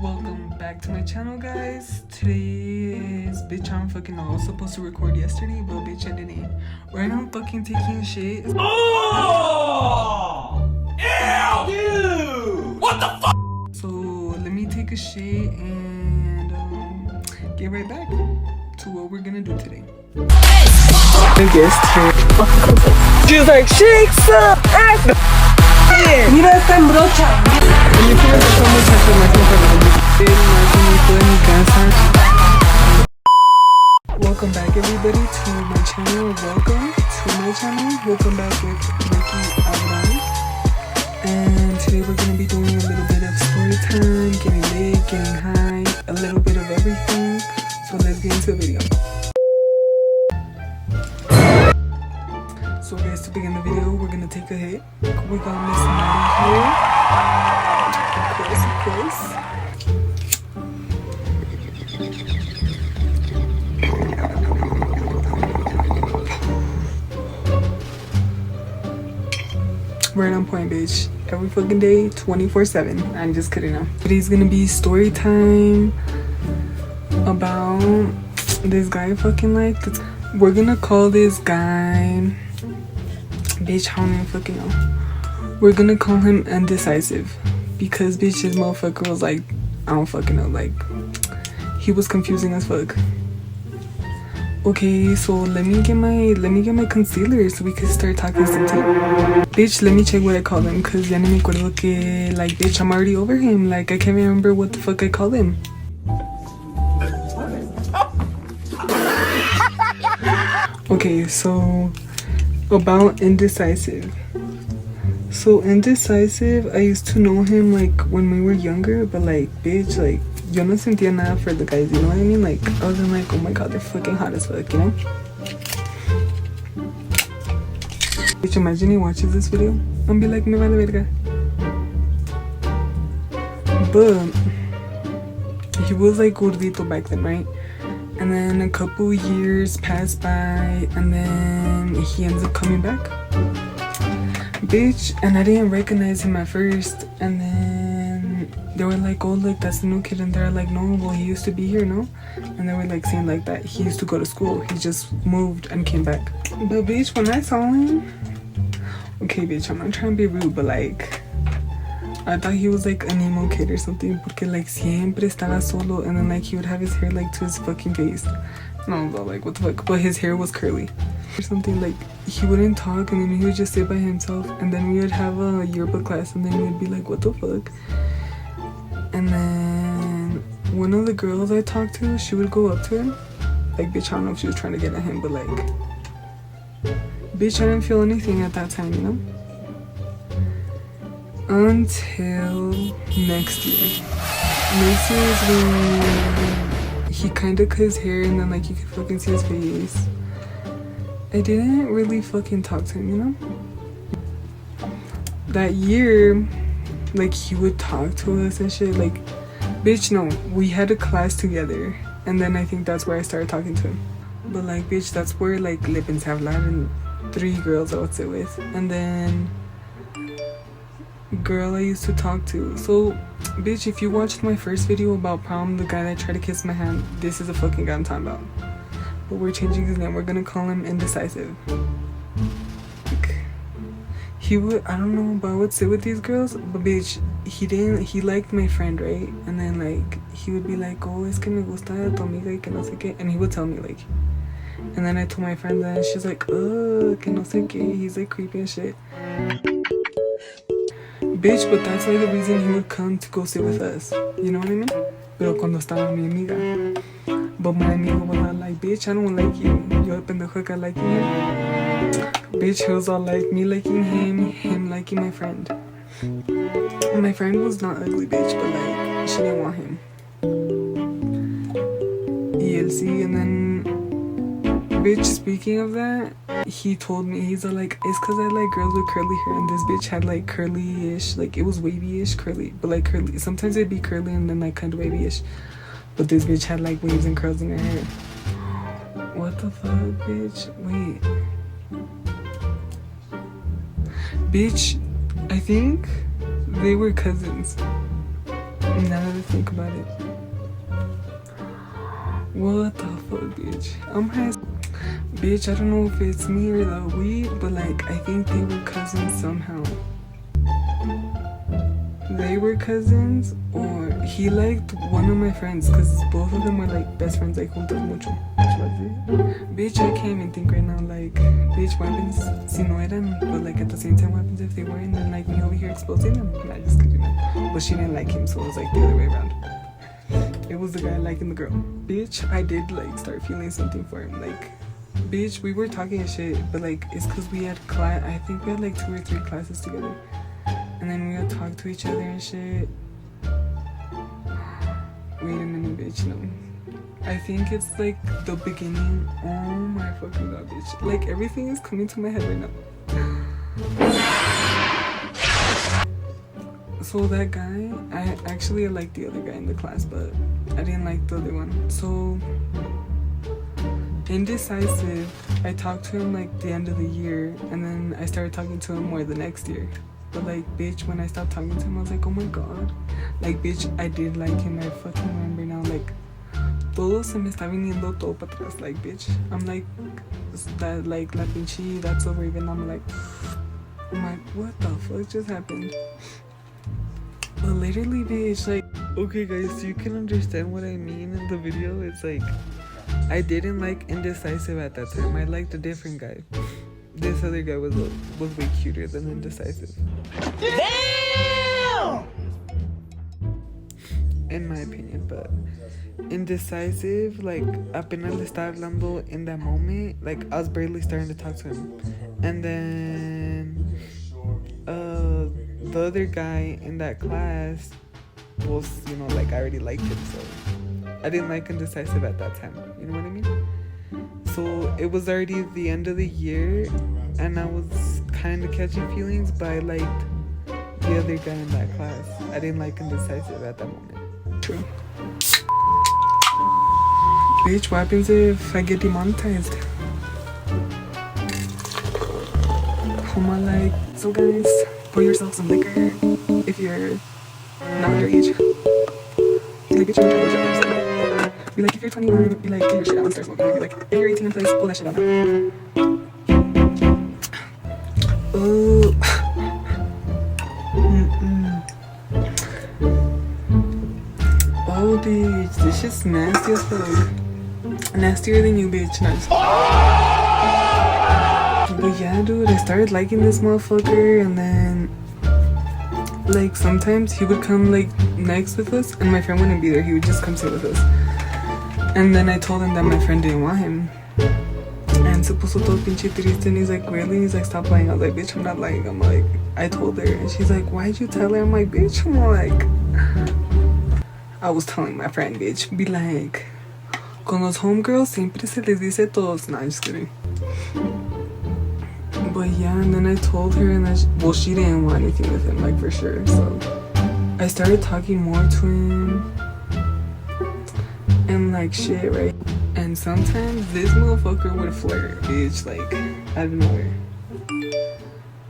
Welcome back to my channel, guys. Today is bitch. I'm fucking I was supposed to record yesterday, but bitch I didn't. Right now I'm fucking taking shit. Oh! Ew! Dude! What the fuck? So let me take a shit and get right back to what we're gonna do today. I guessed her. She's like, shakes up ass. Mira esta embrocha. Welcome back, everybody, to my channel. Welcome back with Ricky Abraham. And today we're gonna be doing a little bit of story time, getting lit, getting high, a little bit of everything. So let's get into the video. So guys, to begin the video, we're gonna take a hit. We got Miss Maddie here. Of course. Right on point, bitch. Every fucking day, 24/7. I'm just kidding now. Today's gonna be story time about this guy I fucking like. We're gonna call this guy, bitch, I don't even fucking know. We're gonna call him Indecisive because bitch, his motherfucker was like, I don't fucking know, like he was confusing as fuck. Okay, so let me get my concealer so we can start talking some tea. Bitch, let me check what I call him, cause ya no me acuerdo que, like, bitch, I'm already over him. Like, I can't remember what the fuck I called him. Okay, so about Indecisive. So Indecisive, I used to know him like when we were younger, but like, bitch, like, yo no sentía nada for the guys, you know what I mean? Like, I wasn't like, oh my god, they're fucking hot as fuck, you know? Bitch, imagine he watches this video and be like, me vale verga. But he was like gordito back then, right? And then a couple years passed by and then he ends up coming back. Bitch, and I didn't recognize him at first, and then they were like, oh look, that's the new kid, and they're like, no, well he used to be here, no? And they were like saying like that he used to go to school, he just moved and came back. But bitch, when I saw him, okay bitch, I'm not trying to be rude, but like I thought he was like an emo kid or something, porque like siempre estaba solo, and then like he would have his hair like to his fucking face. No, but like what the fuck, but his hair was curly or something. Like he wouldn't talk, and then he would just sit by himself, and then we would have a yearbook class, and then we'd be like, what the fuck? And then one of the girls I talked to, she would go up to him, like, bitch, I don't know if she was trying to get at him, but like, bitch, I didn't feel anything at that time, you know? Until next year. Next year is when he kind of cut his hair, and then like you could fucking see his face. I didn't really fucking talk to him, you know? That year, like, he would talk to us and shit. Like, bitch, no, we had a class together, and then I think that's where I started talking to him. But like, bitch, that's where like Lippins have lot and 3 girls I would sit with, and then girl I used to talk to. So bitch, if you watched my first video about prom, the guy that tried to kiss my hand, this is the fucking guy I'm talking about. But we're changing his name. We're gonna call him Indecisive. Like, he would, I don't know, but I would sit with these girls, but bitch, he liked my friend, right? And then like he would be like, oh, es que me gusta tu amiga y que no sé qué, and he would tell me like, and then I told my friend that, and she's like, oh, que no sé qué, he's like creepy and shit. Bitch, but that's like the reason he would come to go sit with us, you know what I mean? Pero cuando estaba mi amiga. But my amigo was all like, bitch, I don't like you. Yo pendejo acá liking him. Bitch, he was all like, me liking him liking my friend. And my friend was not ugly, bitch, but like, she didn't want him. ELC, and then, bitch, speaking of that, he told me, he's all like, it's cause I like girls with curly hair, and this bitch had like curly-ish, like it was wavy-ish, curly, but like curly, sometimes it'd be curly and then like kind of wavy-ish. But this bitch had like waves and curls in her hair. What the fuck, bitch? Wait. Bitch, I think they were cousins. Now that I think about it. What the fuck, bitch? I'm high as bitch, I don't know if it's me or the weed, but like, I think they were cousins somehow. They were cousins, or he liked one of my friends, because both of them were like best friends, like juntos mucho. Bitch, I can't even think right now, like, bitch, what happens si no eran, but like at the same time, what happens if they were, and then like me over here exposing them? Nah, just kidding. But she didn't like him, so it was like the other way around. It was the guy liking the girl. Bitch, I did like start feeling something for him, like, bitch, we were talking shit, but like, it's because we had class, I think we had like 2 or 3 classes together. And then we would talk to each other and shit. Wait a minute, bitch, no. I think it's like the beginning. Oh my fucking god, bitch. Like everything is coming to my head right now. So that guy, I actually liked the other guy in the class, but I didn't like the other one. So indecisive, I talked to him like the end of the year, and then I started talking to him more the next year. But like, bitch, when I stopped talking to him, I was like, oh my god. Like, bitch, I did like him. I fucking remember now. Like, todo se me está viniendo todo para atrás. Like, bitch, I'm like, that, like, la pinche, that's over. Even I'm like, what the fuck just happened? But literally, bitch, like, okay, guys, so you can understand what I mean in the video. It's like, I didn't like indecisive at that time. I liked a different guy. This other guy was way cuter than indecisive. Damn! In my opinion, but indecisive, like, apenas le estaba hablando in that moment, like, I was barely starting to talk to him. And then, the other guy in that class was, you know, like, I already liked him, so I didn't like indecisive at that time. You know what I mean? So it was already the end of the year, and I was kind of catching feelings, but I liked the other guy in that class. I didn't like indecisive at that moment. True. Bitch, what happens if I get demonetized? Homa, like, so guys, pour yourself some liquor if you're not underage. Like, bitch, you're underage. Be like, if you're 21, be like, get your shit out and start smoking. Be like, if you're 18 and please pull that shit out now. Oh. Oh, bitch, this shit's nasty as fuck. Nastier than you, bitch. No, but yeah, dude, I started liking this motherfucker, and then, like, sometimes he would come, like, next with us, and my friend wouldn't be there. He would just come sit with us. And then I told him that my friend didn't want him. And se puso todo pinche triste, and he's like, really? He's like, stop lying. I was like, bitch, I'm not lying. I'm like, I told her. And she's like, why'd you tell her? I'm like, bitch, I'm like, I was telling my friend, bitch. Be like, con los homegirls siempre se les dice todos. Nah, I'm just kidding. But yeah, and then I told her, and then well, she didn't want anything with him, like, for sure. So I started talking more to him. And like shit, right? And sometimes this motherfucker would flirt, bitch, like, out of nowhere.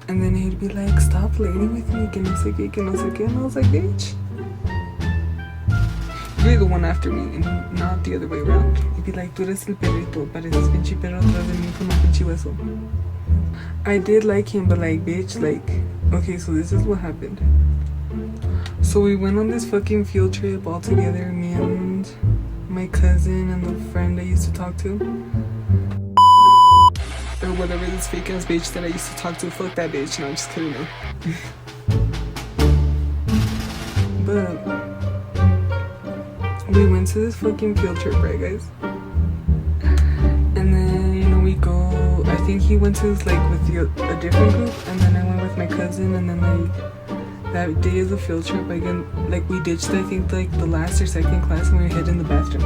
And then he'd be like, stop flirting with me, que no sé qué, que no sé qué. And I was like, bitch, you're the one after me, and not the other way around. He'd be like, tú eres el perrito, pareces pinche perro atrás de mí con un pinche hueso. I did like him, but like, bitch, like, okay, so this is what happened. So we went on this fucking field trip all together, me and my cousin and the friend I used to talk to, or whatever, this fake ass bitch that I used to talk to. Fuck that bitch. No, I'm just kidding. No. But we went to this fucking field trip, right, guys? And then, you know, we go. I think he went to like with a different group, and then I went with my cousin, and then like that day of the field trip, again, like, we ditched, I think, like, the last or second class, and we were hidden in the bathroom.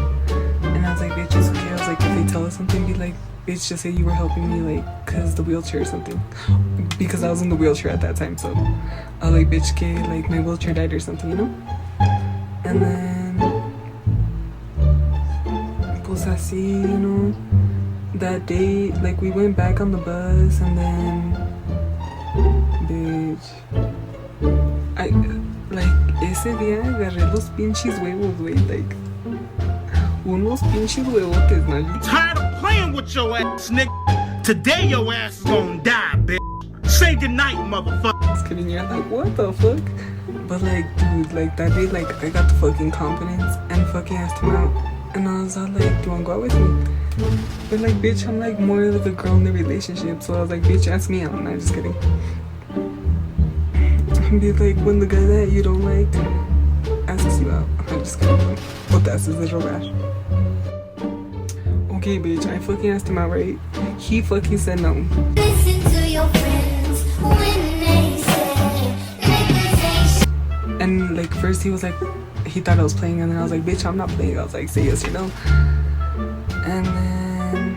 And I was like, bitch, it's okay. I was like, if they tell us something, be like, bitch, just say you were helping me, like, cause the wheelchair or something. Because I was in the wheelchair at that time, so I was like, bitch, okay, like, my wheelchair died or something, you know? And then, pues así, you know, that day, like, we went back on the bus, and then, bitch, ese día agarré los pinches huevos, güey, like, unos pinches huevotes, ¿no? Tired of playing with your ass, nigga. Today your ass is gonna die, bitch. Say goodnight, motherfucker. Just kidding, you're like, what the fuck? But like, dude, like that day, like I got the fucking confidence and fucking asked him out, and I was all like, do you wanna go out with me? But like, bitch, I'm like more like a girl in the relationship, so I was like, bitch, ask me out. Nah, just kidding. Be like, when the guy that you don't like asks you out. I'm just kidding. But that's his little rash. Okay, bitch, I fucking asked him out, right? He fucking said no. Listen to your friends when they say. And like, first he was like, he thought I was playing, and then I was like, bitch, I'm not playing. I was like, say yes or no. And then,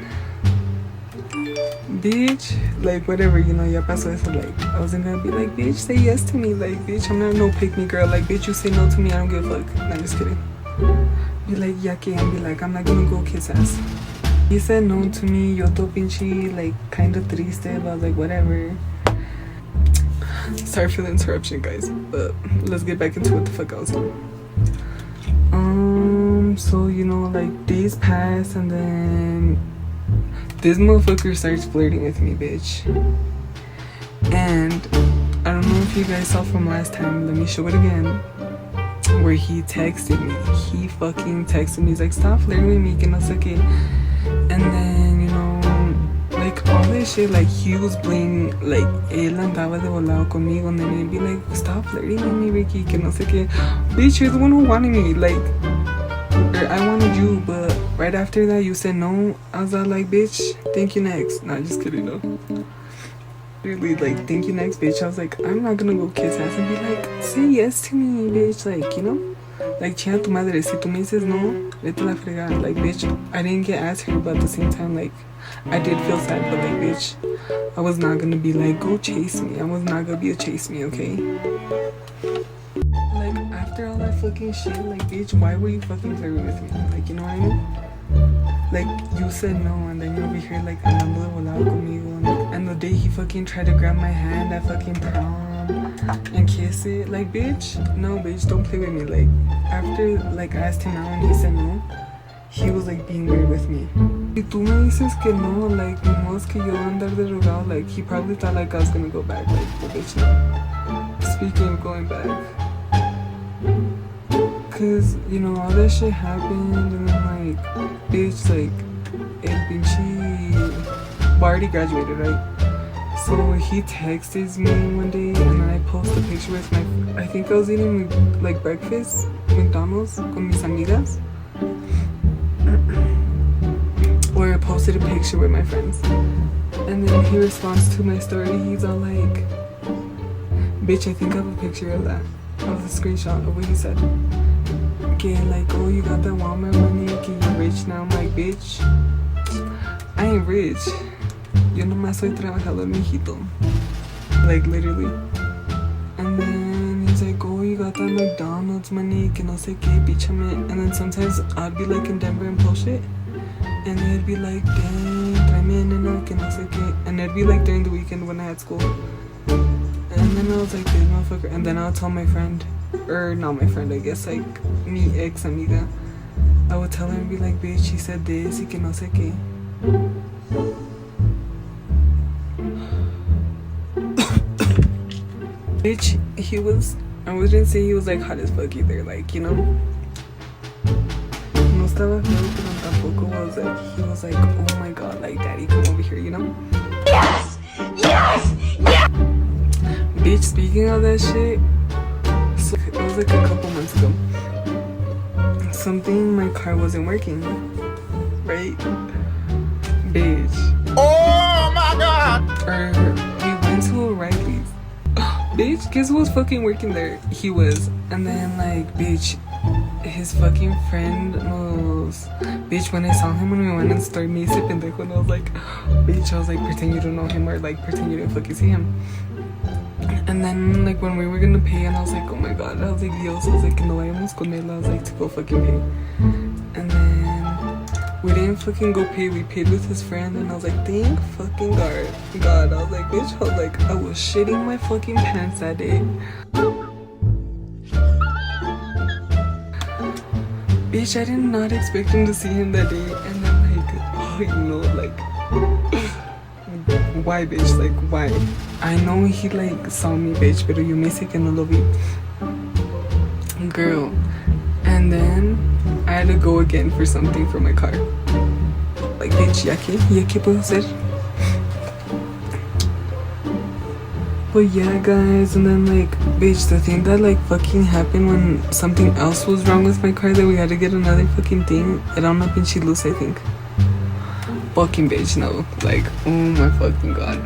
bitch, like, whatever, you know, ya pasó eso. Like, I wasn't gonna be like, bitch, say yes to me. Like, bitch, I'm not no pick me girl. Like, bitch, you say no to me, I don't give a fuck. Nah, just kidding. Be like, ya que, and be like, I'm not gonna go kiss ass. He said no to me, yo to pinche, like, kinda triste, but I was like, whatever. Sorry for the interruption, guys, but let's get back into what the fuck I was doing. So, you know, like, days pass, and then this motherfucker starts flirting with me, bitch. And I don't know if you guys saw from last time, let me show it again, where he texted me. He fucking texted me, he's like, stop flirting with me, que no sé qué. And then, you know, like, all this shit, like, he was bling, like, él andaba de volado conmigo, and then he'd be like, stop flirting with me, Ricky, que no sé qué. Bitch, you're the one who wanted me, like, or I wanted you, but right after that, you said no. I was all like, bitch, thank you next. Nah, just kidding, no. Really, like, thank you next, bitch. I was like, I'm not gonna go kiss ass and be like, say yes to me, bitch, like, you know? Like, chinga tu madre, si tú me dices no, vete la fregada. Like, bitch, I didn't get asked here, but at the same time, like, I did feel sad, but like, bitch, I was not gonna be like, go chase me. I was not gonna be a chase me, okay? Like, after all that fucking shit, like, bitch, why were you fucking flirting with me? Like, you know what I mean? Like, you said no, and then you're over here, like, andando de volado conmigo, and the day he fucking tried to grab my hand at fucking prom and kiss it, like, bitch, no, bitch, don't play with me. Like, after, like, I asked him out and he said no, he was, like, being weird with me. Si tú me dices que no, like, ni modo es que yo andar de rogado, like, he probably thought, like, I was gonna go back, like, but bitch, no. Speaking of going back, cause, you know, all that shit happened, and then, like, bitch, like, el pinche, already graduated, right? So he texted me one day, and then I posted a picture with my, I think I was eating, like, breakfast, McDonald's, con mis amigas. Or I posted a picture with my friends. And then he responds to my story, he's all like, bitch, I think I have a picture of that, of the screenshot of what he said. Que like, oh, you got that Walmart money, que you're rich now. I'm like, bitch, I ain't rich. Yo nomás soy trabajador, mijito. Like, literally. And then he's like, oh, you got that McDonald's money, que no sé qué, píchame. And then sometimes I'd be like in Denver and post shit, and they'd be like, dang, tráeme nena, que no sé qué. And it'd be like during the weekend when I had school. And then I was like, this motherfucker. And then I'll tell my friend, or not my friend, I guess, like, mi ex amiga, I would tell her and be like, bitch, she said this, y que no sé qué. Bitch, he was, I wouldn't say he was, like, hot as fuck either, like, you know? No estaba feo, pero tampoco was, like, he was like, oh my god, like, daddy, come over here, you know? Yes! Yes! Yes! Bitch, speaking of that shit, so it was like a couple months ago. Something in my car wasn't working, right? Bitch. Oh my god! Or we went to O'Reilly's. Bitch, guess who was fucking working there? He was. And then, like, bitch, his fucking friend was. Bitch, when I saw him when we went in the store, me ese pendejo, and I was like, bitch, I was like, pretend you don't know him, or like, pretend you didn't fucking see him. And then, like, when we were gonna pay, and I was like, oh my god, I was like, Dios, I was like, no vayamos con él, I was like, to go fucking pay. And then, we didn't fucking go pay, we paid with his friend, and I was like, thank fucking God, I was like, bitch, I was like, I was shitting my fucking pants that day. Bitch, I did not expect him to see him that day. And I'm like, oh, you know, like, why, bitch? Like, why? I know he, like, saw me, bitch, pero yo me sé que no lo vi. Girl. And then I had to go again for something for my car. Like, bitch, ¿ya qué puedo hacer? But yeah, guys, and then, like, bitch, the thing that, like, fucking happened when something else was wrong with my car, that we had to get another fucking thing, era una pinche luz, I think. Fucking bitch, no. Like, oh my fucking god.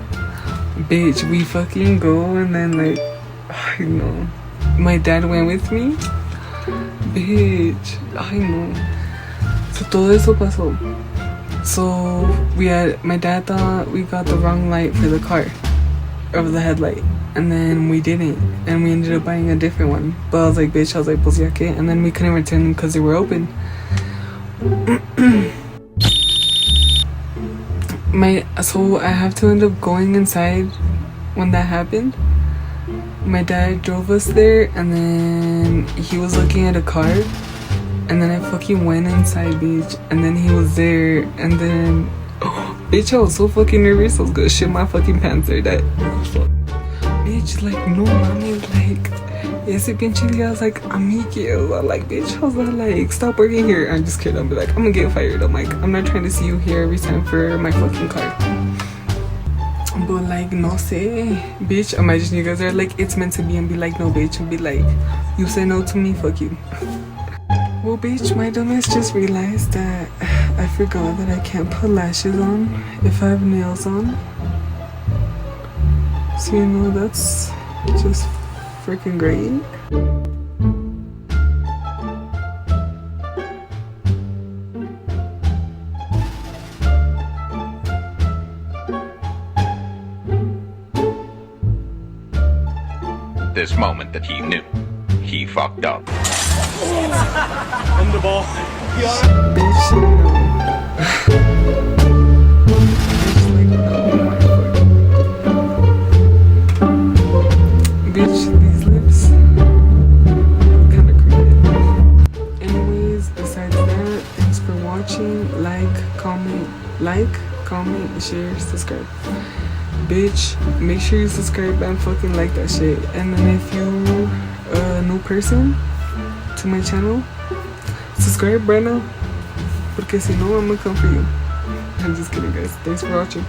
Bitch, we fucking go, and then, like, I know. My dad went with me. Bitch, I know. So, todo eso pasó. So, my dad thought we got the wrong light for the car. Of the headlight, and then we didn't, and we ended up buying a different one. But I was like, bitch, pues ya que, and then we couldn't return them because they were open. So I have to end up going inside when that happened. My dad drove us there, and then he was looking at a car, and then I fucking went inside, bitch, and then he was there, and then bitch, I was so fucking nervous. I was gonna shit my fucking pants there. That bitch, like, no mami, like, ese pinche día, I was like, amigues. I'm like, bitch, I was like, stop working here. I'm just kidding. I'll be like, I'm gonna get fired. I'm like, I'm not trying to see you here every time for my fucking car. But like, no sé, bitch. Imagine you guys are like, it's meant to be, and be like, no, bitch, and be like, you say no to me, fuck you. Well, bitch, my dumbass just realized that I forgot that I can't put lashes on if I have nails on. So, you know, that's just freaking great. This moment that he knew, he fucked up. On the ball. Bitch, no. Bitch, these lips kind of creepy. Anyways, besides that, thanks for watching. Like, comment, share, subscribe. Bitch, make sure you subscribe and fucking like that shit. And then if you're a new person to my channel, subscribe right now, porque si no, I'm gonna come for you. I'm just kidding, guys. Thanks for watching.